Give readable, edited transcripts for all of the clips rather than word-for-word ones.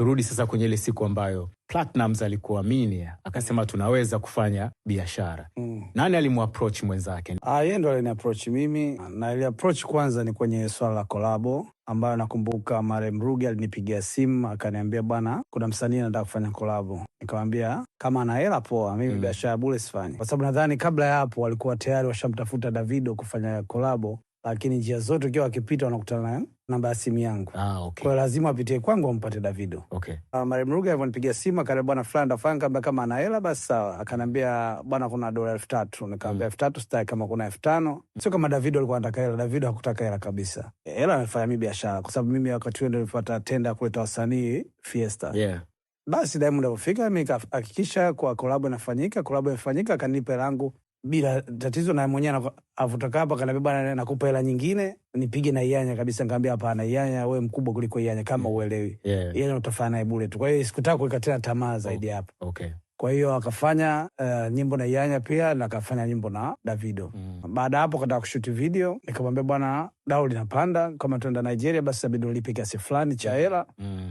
turudi sasa kwenye ile siku ambayo Platnumz alikuamini, akasema tunaweza kufanya biashara. Nani alimuapproach mwenzake? Yeye ndo aliniapproach mimi, na ile approach kwanza ni kwenye swala la collabo, ambayo nakumbuka Marem Ruge alinipigia simu akaniambia bwana, kuna msanii anataka kufanya collabo. Nikamwambia kama ana hela poa, mimi biashara bure sifanyi. Kwa sababu nadhani kabla ya hapo walikuwa tayari washamtafuta Davido kufanya collabo, lakini njia zote ukiwa akipita wanakutana na namba ya simu yangu. Okay. Kwa lazima apitie kwangu ampate Davido. Okay. Marem Ruge alinipigia simu akaniambia bwana fulani ndafanya, kama ana hela basi sawa. Akaniambia bwana kuna dola 3,000. Nikamwambia 3,000 sitaki, kama kuna 5,000. Sio kama Davido alikuwa anataka hela, Davido hakutaka hela kabisa. Hela anafanya mimi biashara, kwa sababu mimi wakati huo ndio nilipata tenda kuleta wasanii Fiesta. Yeah. Basi Diamond alipofika mimi hakikisha kwa collab inafanyika, akanipa hela yangu bila tatizo, na mwenyewe avutaka hapa kanambia bwana nakupa hela nyingine nipige na Iyanya kabisa. Nikamwambia hapana, Iyanya wewe mkubwa kuliko Iyanya kama uelewi. Yeye utafanya naye bure tu. Kwa hiyo sikutaka kuikatia tamaa zaidi hapo. Okay. Kwa hiyo akafanya nyimbo na Iyanya pia, na akafanya nyimbo na Davido. Baada hapo kataka kushoot video, nikamwambia bwana dau linapanda, kama tuenda Nigeria basi Davido nilipe kiasi fulani cha hela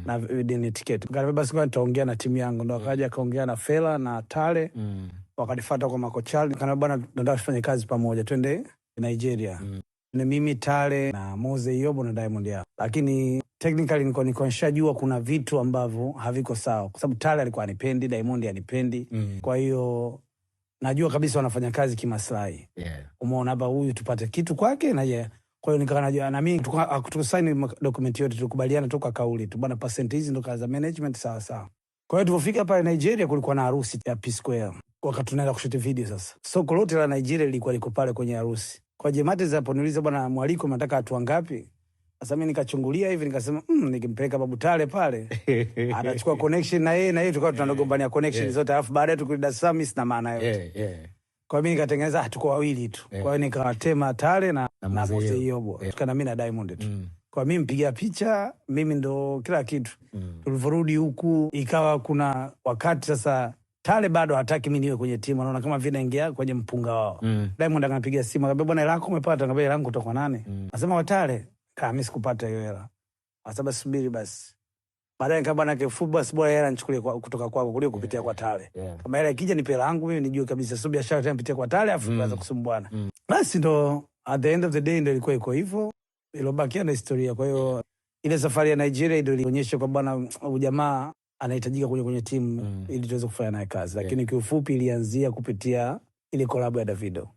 na deni tiketi. Nikamwambia basi kwa nitaongea na timu yangu, ndo akaja akaongea na Fela na Tale. Wakanifuata kwa makochali, nikamwambia bwana nataka tufanye kazi pamoja, twende Nigeria. Ni mimi Tale na Mose Yobo na Diamond yao. Lakini technically niko nishajua kuna vitu ambavyo haviko sawa, kwa sababu Tale alikuwa anipendi, Diamond anipendi. Kwa hiyo najua kabisa wanafanya kazi kimaslahi. Umeona hapa huyu tupate kitu kwake na yeye. Kwa hiyo nikawa najua na mimi tukusaini document yote, tukubaliana toka kauli tu bwana, percent hizi ndo kaza management sawa sawa. Kwa hiyo tulipofika pale Nigeria kulikuwa na harusi ya P Square. Wakati tunaenda kushoot video sasa, soko lote la Nigeria lilikuwa liko pale kwenye harusi. Kwa Jemate hapo niuliza bwana mwaliko nataka watu wangapi? Sasa mimi nikachungulia hivi nikasema nikimpeleka Babu Tale pale atachukua connection na yeye tukawa tunagombania connection zote, alafu baadaye tukirudi Dar es Salaam sina maana yote. Kwa mimi nikatengeneza tuko wawili tu. Kwa hiyo nikawatema Tale na Mose Yobo. Tukana mimi na Diamond tu. Kwa mimi mpigia picha, mimi ndo kila kitu. Tulivorudi huku ikawa kuna wakati sasa Tale bado hataki mimi niwe kwenye timu, anaona kama vile naingia kwenye mpunga wao. Diamond akanipigia simu akaniambia bwana hela yako umepata? Akaniambia hela yangu kutoka nani? Nasema wa Tale, kama mimi sikupata hiyo hela. Asaba subiri basi. Baadaye kama bwana kifupi basi bora hela nichukulie kutoka kwako kuliko kupitia kwa Tale. Kama hela ikija nipe hela yangu mimi nijue kabisa sio biashara tena nipitie kwa Tale afu tuanze kusumbuana. Basi ndo at the end of the day ndio ilikuwa iko hivyo. Ilobakia na historia. Kwa hiyo ile safari ya Nigeria ndio ilionyesha kwa bwana jamaa anahitajika kwenye timu ili tuweze kufanya naye kazi. Lakini kiufupi ilianzia kupitia ile collab ya Davido.